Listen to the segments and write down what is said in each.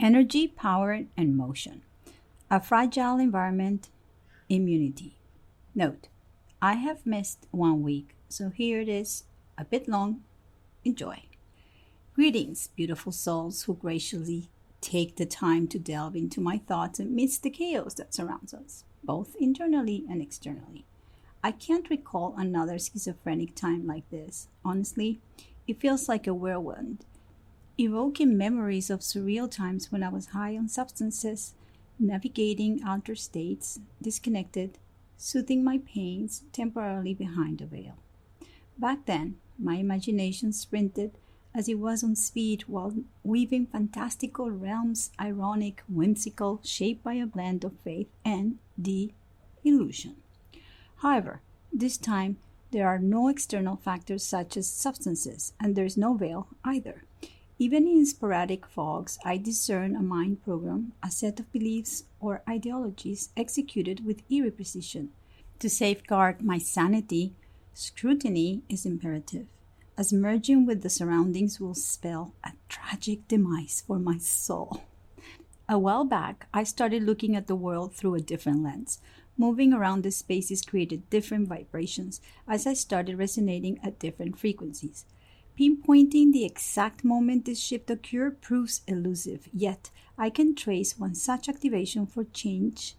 Energy, power, and motion. A fragile environment, immunity. Note, I have missed 1 week, so here it is, a bit long. Enjoy. Greetings, beautiful souls who graciously take the time to delve into my thoughts amidst the chaos that surrounds us, both internally and externally. I can't recall another schizophrenic time like this. Honestly, it feels like a whirlwind, evoking memories of surreal times when I was high on substances, navigating outer states, disconnected, soothing my pains temporarily behind a veil. Back then, my imagination sprinted as it was on speed while weaving fantastical realms, ironic, whimsical, shaped by a blend of faith and the illusion. However, this time there are no external factors such as substances, and there's no veil either. Even in sporadic fogs, I discern a mind program, a set of beliefs or ideologies executed with eerie precision. To safeguard my sanity, scrutiny is imperative, as merging with the surroundings will spell a tragic demise for my soul. A while back, I started looking at the world through a different lens. Moving around the spaces created different vibrations as I started resonating at different frequencies. Pinpointing the exact moment this shift occurred proves elusive, yet I can trace one such activation for change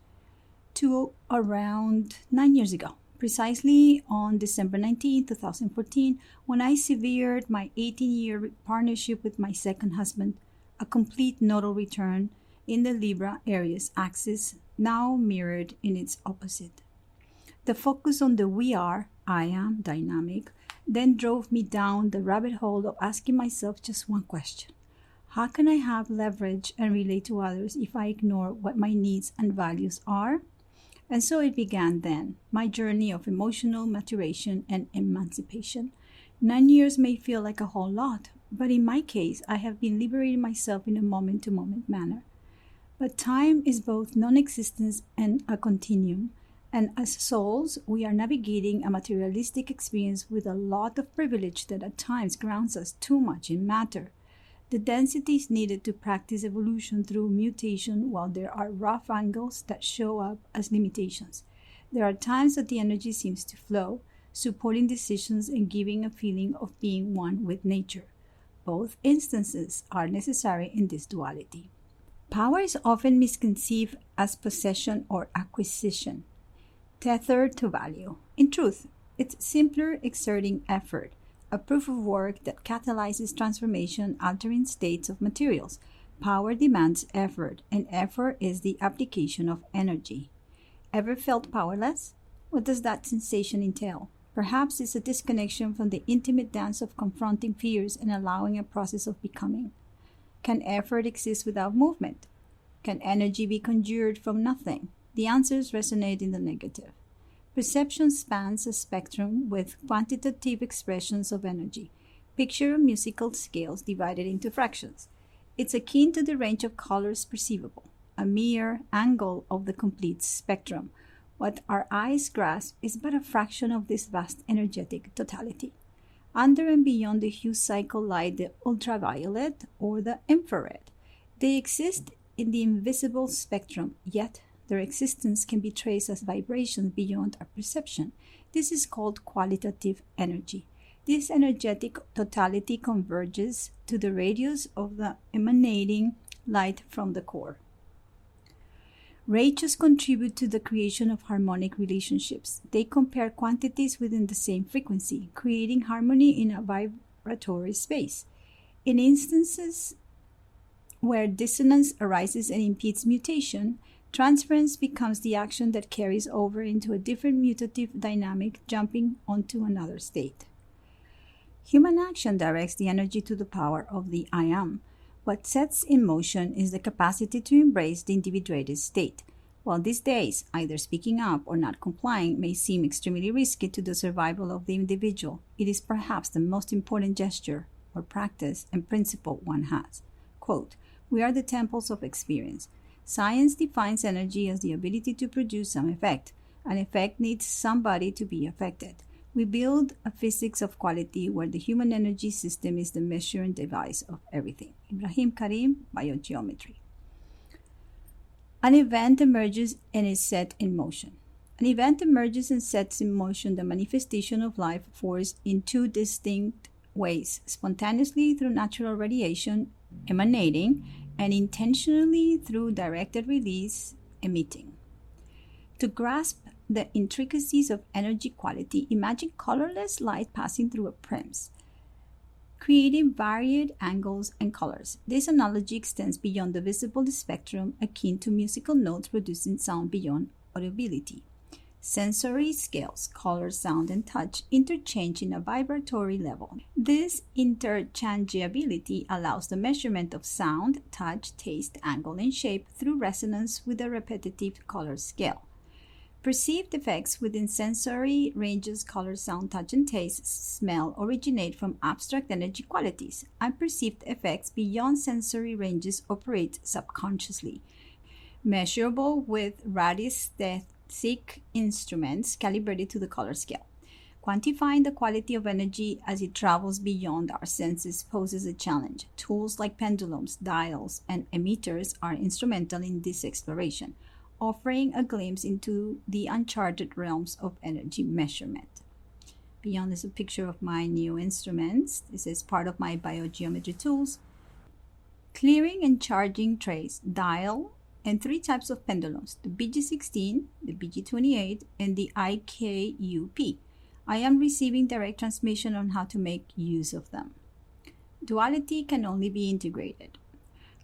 to around 9 years ago, precisely on December 19, 2014, when I severed my 18-year partnership with my second husband, a complete nodal return in the Libra Aries axis, now mirrored in its opposite. The focus on the we are, I am dynamic, then drove me down the rabbit hole of asking myself just one question. How can I have leverage and relate to others if I ignore what my needs and values are? And so it began then, my journey of emotional maturation and emancipation. 9 years may feel like a whole lot, but in my case, I have been liberating myself in a moment-to-moment manner. But time is both non-existence and a continuum, and as souls, we are navigating a materialistic experience with a lot of privilege that at times grounds us too much in matter. The densities needed to practice evolution through mutation, while there are rough angles that show up as limitations. There are times that the energy seems to flow, supporting decisions and giving a feeling of being one with nature. Both instances are necessary in this duality. Power is often misconceived as possession or acquisition, tethered to value. In truth, it's simpler exerting effort, a proof of work that catalyzes transformation, altering states of materials. Power demands effort, and effort is the application of energy. Ever felt powerless? What does that sensation entail? Perhaps it's a disconnection from the intimate dance of confronting fears and allowing a process of becoming. Can effort exist without movement? Can energy be conjured from nothing? The answers resonate in the negative. Perception spans a spectrum with quantitative expressions of energy. Picture musical scales divided into fractions. It's akin to the range of colors perceivable, a mere angle of the complete spectrum. What our eyes grasp is but a fraction of this vast energetic totality. Under and beyond the hue cycle lie the ultraviolet or the infrared. They exist in the invisible spectrum, yet their existence can be traced as vibrations beyond our perception. This is called qualitative energy. This energetic totality converges to the radius of the emanating light from the core. Ratios contribute to the creation of harmonic relationships. They compare quantities within the same frequency, creating harmony in a vibratory space. In instances where dissonance arises and impedes mutation, transference becomes the action that carries over into a different mutative dynamic, jumping onto another state. Human action directs the energy to the power of the I am. What sets in motion is the capacity to embrace the individuated state. While these days, either speaking up or not complying may seem extremely risky to the survival of the individual, it is perhaps the most important gesture or practice and principle one has. Quote, "We are the temples of experience. Science defines energy as the ability to produce some effect. An effect needs somebody to be affected. We build a physics of quality where the human energy system is the measure and device of everything." Ibrahim Karim, Biogeometry. An event emerges and is set in motion. An event emerges and sets in motion the manifestation of life force in two distinct ways: spontaneously through natural radiation, emanating, and intentionally through directed release, emitting. To grasp the intricacies of energy quality, imagine colorless light passing through a prism, creating varied angles and colors. This analogy extends beyond the visible spectrum, akin to musical notes producing sound beyond audibility. Sensory scales, color, sound, and touch interchange in a vibratory level. This interchangeability allows the measurement of sound, touch, taste, angle, and shape through resonance with a repetitive color scale. Perceived effects within sensory ranges, color, sound, touch, and taste, smell originate from abstract energy qualities. Unperceived effects beyond sensory ranges operate subconsciously, measurable with radiesthetic instruments calibrated to the color scale. Quantifying the quality of energy as it travels beyond our senses poses a challenge. Tools like pendulums, dials, and emitters are instrumental in this exploration, offering a glimpse into the uncharted realms of energy measurement. Beyond is a picture of my new instruments. This is part of my biogeometry tools. Clearing and charging trays, dial, and three types of pendulums: the BG16, the BG28, and the IKUP. I am receiving direct transmission on how to make use of them. Duality can only be integrated.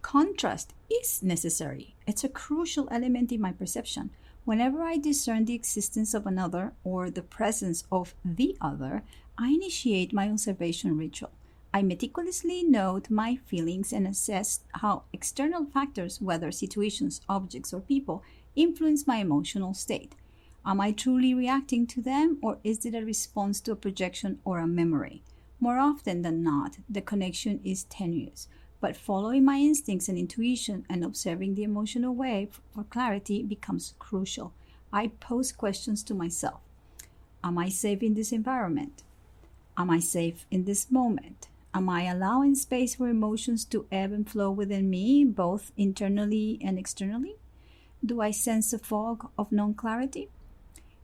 Contrast is necessary. It's a crucial element in my perception. Whenever I discern the existence of another or the presence of the other, I initiate my observation ritual. I meticulously note my feelings and assess how external factors, whether situations, objects, or people, influence my emotional state. Am I truly reacting to them, or is it a response to a projection or a memory? More often than not, the connection is tenuous, but following my instincts and intuition and observing the emotional wave for clarity becomes crucial. I pose questions to myself. Am I safe in this environment? Am I safe in this moment? Am I allowing space for emotions to ebb and flow within me, both internally and externally? Do I sense a fog of non-clarity?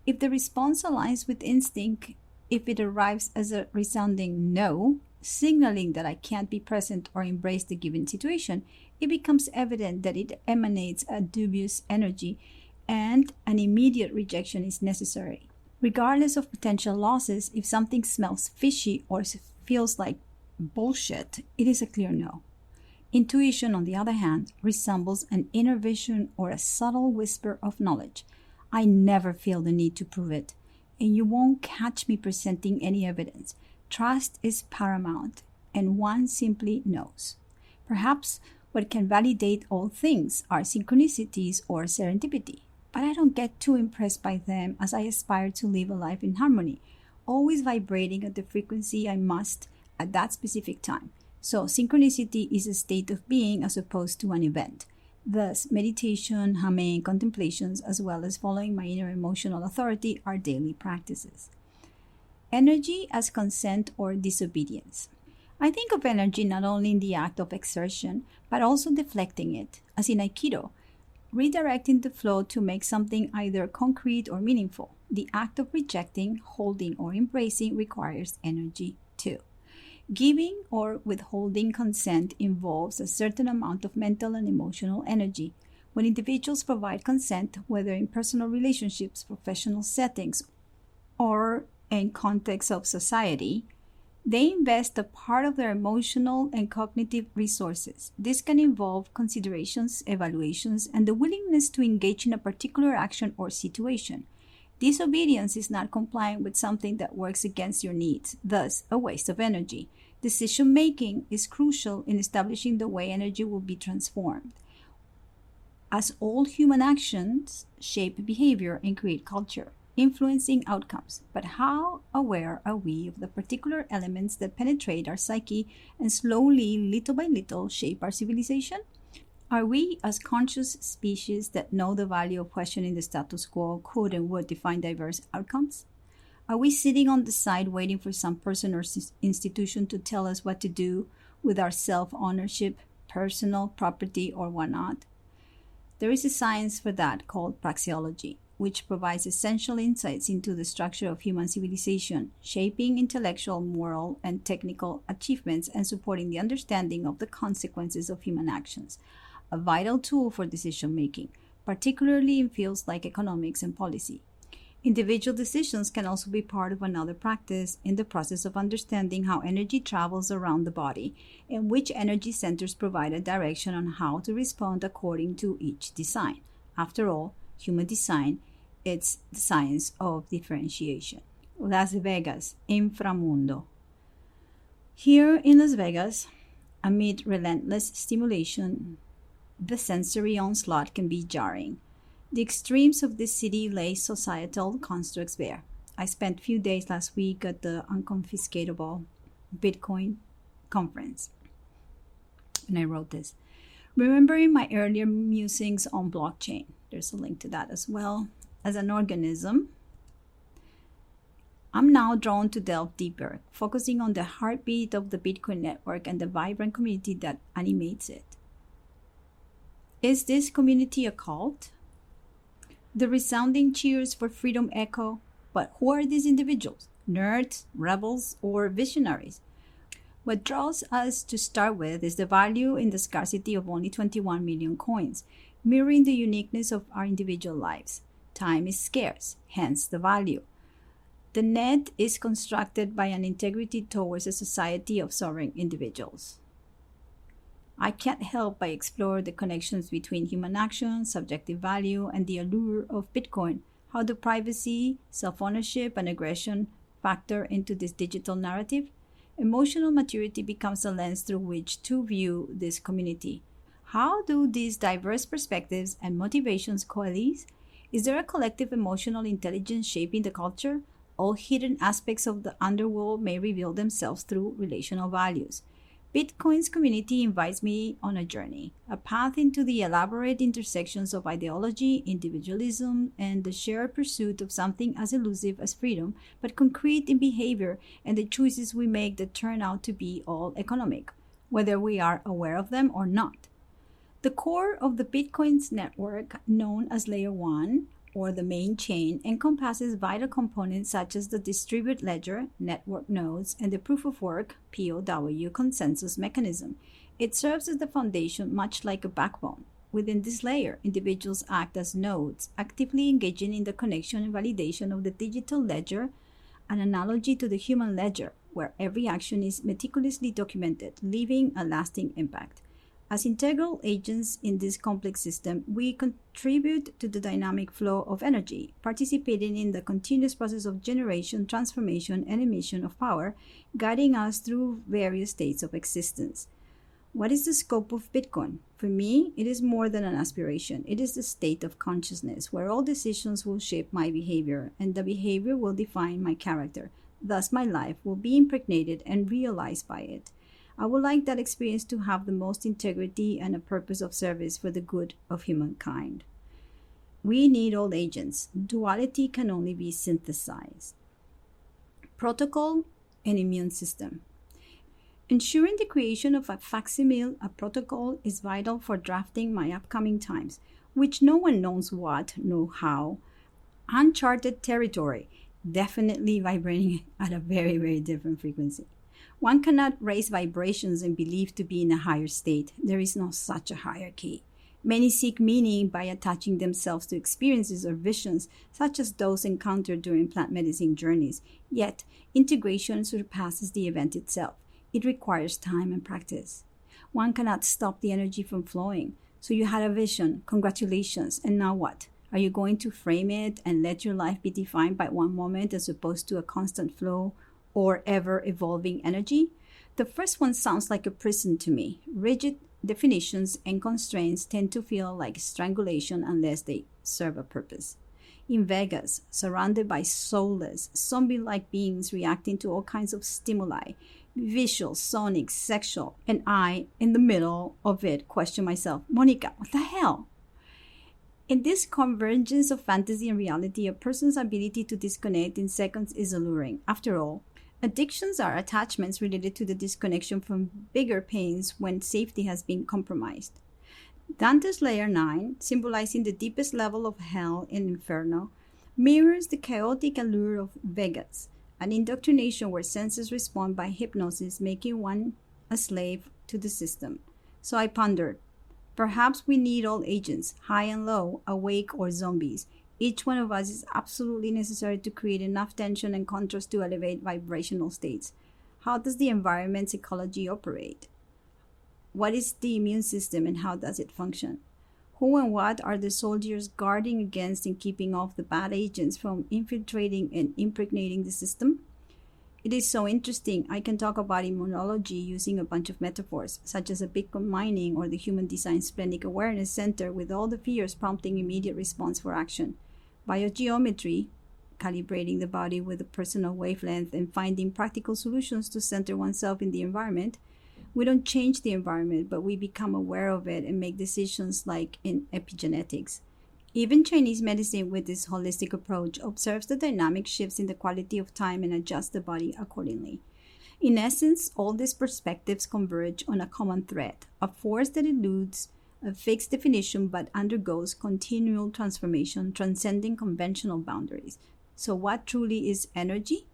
If the response aligns with instinct, if it arrives as a resounding no, signaling that I can't be present or embrace the given situation, it becomes evident that it emanates a dubious energy and an immediate rejection is necessary. Regardless of potential losses, if something smells fishy or feels like bullshit, it is a clear no. Intuition, on the other hand, resembles an inner vision or a subtle whisper of knowledge. I never feel the need to prove it, and you won't catch me presenting any evidence. Trust is paramount, and one simply knows. Perhaps what can validate all things are synchronicities or serendipity, but I don't get too impressed by them as I aspire to live a life in harmony, always vibrating at the frequency I must at that specific time. So synchronicity is a state of being as opposed to an event. Thus, meditation, humming, contemplations, as well as following my inner emotional authority are daily practices. Energy as consent or disobedience. I think of energy not only in the act of exertion, but also deflecting it, as in Aikido, redirecting the flow to make something either concrete or meaningful. The act of rejecting, holding, or embracing requires energy too. Giving or withholding consent involves a certain amount of mental and emotional energy. When individuals provide consent, whether in personal relationships, professional settings, or in context of society, they invest a part of their emotional and cognitive resources. This can involve considerations, evaluations, and the willingness to engage in a particular action or situation. Disobedience is not complying with something that works against your needs, thus a waste of energy. Decision-making is crucial in establishing the way energy will be transformed, as all human actions shape behavior and create culture, influencing outcomes. But how aware are we of the particular elements that penetrate our psyche and slowly, little by little, shape our civilization? Are we, as conscious species that know the value of questioning the status quo, could and would define diverse outcomes? Are we sitting on the side waiting for some person or institution to tell us what to do with our self-ownership, personal property, or whatnot? There is a science for that called praxeology, which provides essential insights into the structure of human civilization, shaping intellectual, moral, and technical achievements and supporting the understanding of the consequences of human actions, a vital tool for decision making, particularly in fields like economics and policy. Individual decisions can also be part of another practice in the process of understanding how energy travels around the body and which energy centers provide a direction on how to respond according to each design. After all, human design, it's the science of differentiation. Las Vegas, inframundo. Here in Las Vegas, amid relentless stimulation, the sensory onslaught can be jarring. The extremes of this city lay societal constructs bare. I spent a few days last week at the unconfiscatable Bitcoin conference, and I wrote this. Remembering my earlier musings on blockchain, there's a link to that as well, as an organism, I'm now drawn to delve deeper, focusing on the heartbeat of the Bitcoin network and the vibrant community that animates it. Is this community a cult? The resounding cheers for freedom echo, but who are these individuals? Nerds, rebels, or visionaries? What draws us to start with is the value in the scarcity of only 21 million coins, mirroring the uniqueness of our individual lives. Time is scarce, hence the value. The net is constructed by an integrity towards a society of sovereign individuals. I can't help but explore the connections between human action, subjective value, and the allure of Bitcoin, how do privacy, self-ownership, and aggression factor into this digital narrative? Emotional maturity becomes a lens through which to view this community. How do these diverse perspectives and motivations coalesce? Is there a collective emotional intelligence shaping the culture? All hidden aspects of the underworld may reveal themselves through relational values. Bitcoin's community invites me on a journey, a path into the elaborate intersections of ideology, individualism, and the shared pursuit of something as elusive as freedom, but concrete in behavior and the choices we make that turn out to be all economic, whether we are aware of them or not. The core of the Bitcoin's network, known as Layer 1, or the main chain, encompasses vital components such as the distributed ledger, network nodes, and the proof of work (POW) consensus mechanism. It serves as the foundation, much like a backbone. Within this layer, individuals act as nodes, actively engaging in the connection and validation of the digital ledger, an analogy to the human ledger, where every action is meticulously documented, leaving a lasting impact. As integral agents in this complex system, we contribute to the dynamic flow of energy, participating in the continuous process of generation, transformation, and emission of power, guiding us through various states of existence. What is the scope of Bitcoin? For me, it is more than an aspiration. It is the state of consciousness where all decisions will shape my behavior, and the behavior will define my character. Thus, my life will be impregnated and realized by it. I would like that experience to have the most integrity and a purpose of service for the good of humankind. We need all agents. Duality can only be synthesized. Protocol and immune system. Ensuring the creation of a facsimile, a protocol, is vital for drafting my upcoming times, which no one knows what, nor how. Uncharted territory, definitely vibrating at a very, very different frequency. One cannot raise vibrations and believe to be in a higher state. There is no such a hierarchy. Many seek meaning by attaching themselves to experiences or visions, such as those encountered during plant medicine journeys. Yet, integration surpasses the event itself. It requires time and practice. One cannot stop the energy from flowing. So you had a vision. Congratulations. And now what? Are you going to frame it and let your life be defined by one moment as opposed to a constant flow or ever-evolving energy? The first one sounds like a prison to me. Rigid definitions and constraints tend to feel like strangulation unless they serve a purpose. In Vegas, surrounded by soulless, zombie-like beings reacting to all kinds of stimuli, visual, sonic, sexual, and I, in the middle of it, question myself, Monica, what the hell? In this convergence of fantasy and reality, a person's ability to disconnect in seconds is alluring. After all, addictions are attachments related to the disconnection from bigger pains when safety has been compromised. Dante's Layer 9, symbolizing the deepest level of hell in Inferno, mirrors the chaotic allure of Vegas, an indoctrination where senses respond by hypnosis, making one a slave to the system. So I pondered, perhaps we need all agents, high and low, awake or zombies. Each one of us is absolutely necessary to create enough tension and contrast to elevate vibrational states. How does the environment's ecology operate? What is the immune system and how does it function? Who and what are the soldiers guarding against and keeping off the bad agents from infiltrating and impregnating the system? It is so interesting. I can talk about immunology using a bunch of metaphors, such as a Bitcoin mining or the Human Design Splenic Awareness Center, with all the fears prompting immediate response for action. Biogeometry, calibrating the body with a personal wavelength and finding practical solutions to center oneself in the environment. We don't change the environment, but we become aware of it and make decisions like in epigenetics. Even Chinese medicine, with this holistic approach, observes the dynamic shifts in the quality of time and adjusts the body accordingly. In essence, all these perspectives converge on a common thread, a force that eludes a fixed definition but undergoes continual transformation, transcending conventional boundaries. So what truly is energy?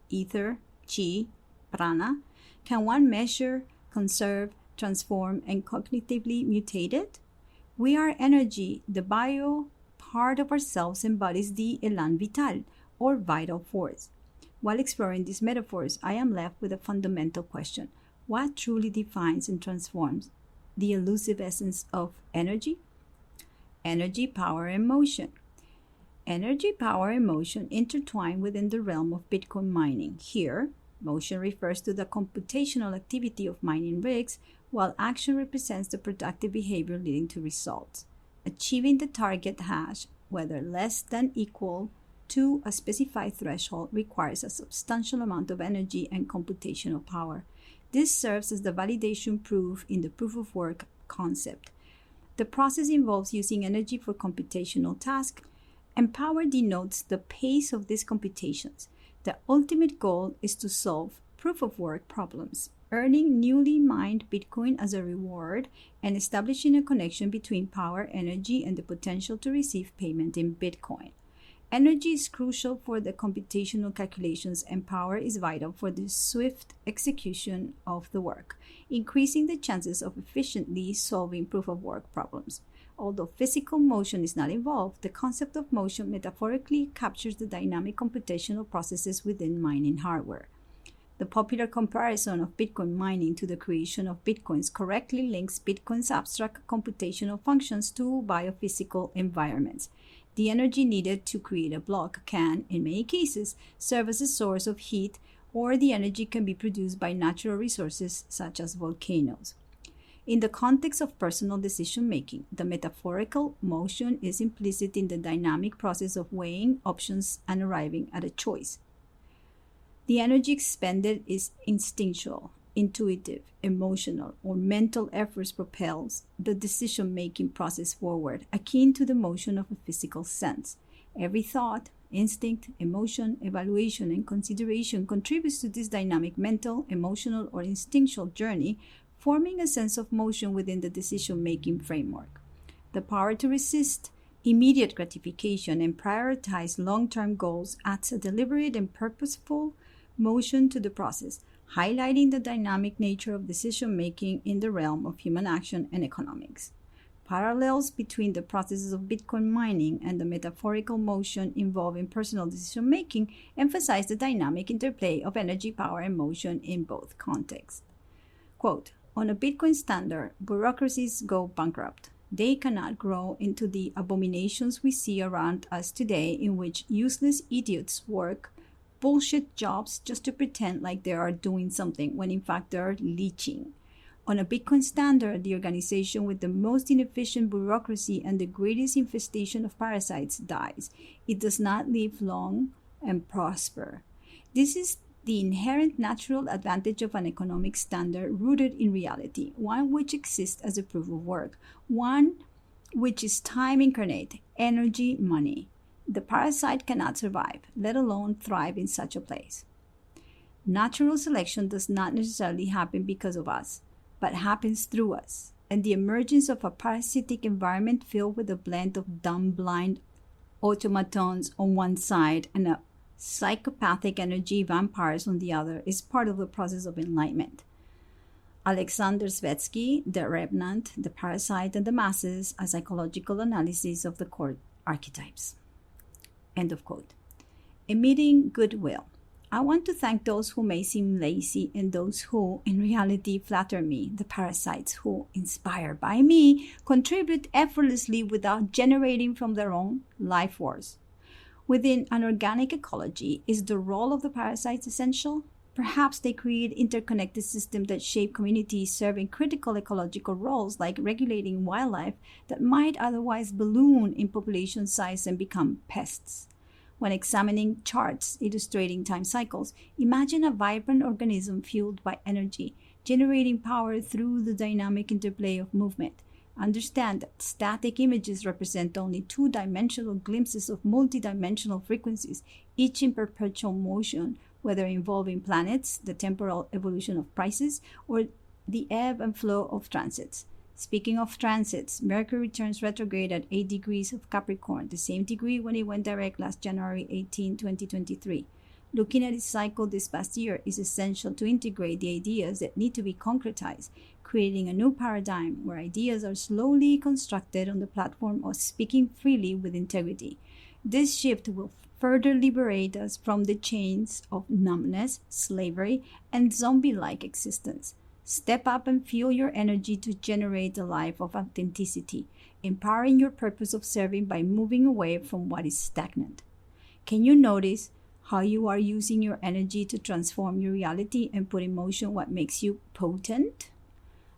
Ether, chi, prana? Can one measure, conserve, transform, and cognitively mutate it? We are energy. The bio part of ourselves embodies the elan vital, or vital force. While exploring these metaphors, I am left with a fundamental question. What truly defines and transforms the elusive essence of energy? Energy, power, and motion. Energy, power, and motion intertwine within the realm of Bitcoin mining. Here, motion refers to the computational activity of mining rigs, while action represents the productive behavior leading to results. Achieving the target hash, whether less than equal to a specified threshold, requires a substantial amount of energy and computational power. This serves as the validation proof in the proof of work concept. The process involves using energy for computational tasks, and power denotes the pace of these computations. The ultimate goal is to solve proof of work problems, earning newly mined Bitcoin as a reward and establishing a connection between power, energy, and the potential to receive payment in Bitcoin. Energy is crucial for the computational calculations, and power is vital for the swift execution of the work, increasing the chances of efficiently solving proof of work problems. Although physical motion is not involved, the concept of motion metaphorically captures the dynamic computational processes within mining hardware. The popular comparison of Bitcoin mining to the creation of Bitcoins correctly links Bitcoin's abstract computational functions to biophysical environments. The energy needed to create a block can, in many cases, serve as a source of heat, or the energy can be produced by natural resources such as volcanoes. In the context of personal decision-making, the metaphorical motion is implicit in the dynamic process of weighing options and arriving at a choice. The energy expended is instinctual, intuitive, emotional, or mental efforts propels the decision-making process forward, akin to the motion of a physical sense. Every thought, instinct, emotion, evaluation, and consideration contributes to this dynamic mental, emotional, or instinctual journey, forming a sense of motion within the decision-making framework. The power to resist immediate gratification and prioritize long-term goals adds a deliberate and purposeful motion to the process, highlighting the dynamic nature of decision-making in the realm of human action and economics. Parallels between the processes of Bitcoin mining and the metaphorical motion involving personal decision-making emphasize the dynamic interplay of energy, power, and motion in both contexts. Quote, on a Bitcoin standard, bureaucracies go bankrupt. They cannot grow into the abominations we see around us today, in which useless idiots work bullshit jobs just to pretend like they are doing something when in fact they are leeching. On a Bitcoin standard, the organization with the most inefficient bureaucracy and the greatest infestation of parasites dies. It does not live long and prosper. This is the inherent natural advantage of an economic standard rooted in reality, one which exists as a proof of work, one which is time incarnate, energy, money. The parasite cannot survive, let alone thrive in such a place. Natural selection does not necessarily happen because of us, but happens through us. and the emergence of a parasitic environment filled with a blend of dumb, blind automatons on one side and a psychopathic energy vampires on the other is part of the process of enlightenment. Alexander Svetsky, The Revenant, The Parasite, and the Masses, a psychological analysis of the core archetypes. End of quote. Emitting goodwill. I want to thank those who may seem lazy and those who, in reality, flatter me, the parasites who, inspired by me, contribute effortlessly without generating from their own life force. Within an organic ecology, is the role of the parasites essential? Perhaps they create interconnected systems that shape communities serving critical ecological roles like regulating wildlife that might otherwise balloon in population size and become pests. When examining charts illustrating time cycles, imagine a vibrant organism fueled by energy, generating power through the dynamic interplay of movement. Understand that static images represent only two-dimensional glimpses of multidimensional frequencies, each in perpetual motion, whether involving planets, the temporal evolution of prices, or the ebb and flow of transits. Speaking of transits, Mercury turns retrograde at 8 degrees of Capricorn, the same degree when it went direct last January 18, 2023. Looking at its cycle this past year is essential to integrate the ideas that need to be concretized, creating a new paradigm where ideas are slowly constructed on the platform of speaking freely with integrity. This shift will further liberate us from the chains of numbness, slavery, and zombie-like existence. Step up and fuel your energy to generate a life of authenticity, empowering your purpose of serving by moving away from what is stagnant. Can you notice how you are using your energy to transform your reality and put in motion what makes you potent?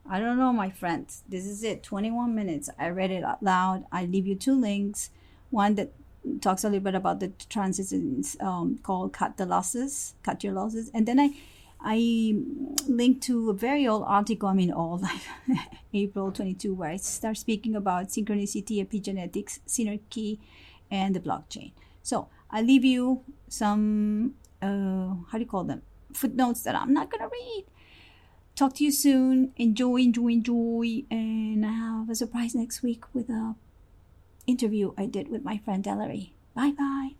I don't know, my friends. This is it, 21 minutes. I read it out loud. I leave you 2 links. One that talks a little bit about the transits called Cut Your Losses. And then I linked to a very old article, like April 22, where I start speaking about synchronicity, epigenetics, synarchy, and the blockchain. So I leave you some, footnotes that I'm not going to read. Talk to you soon. Enjoy. And I have a surprise next week with a interview I did with my friend Ellery. Bye-bye.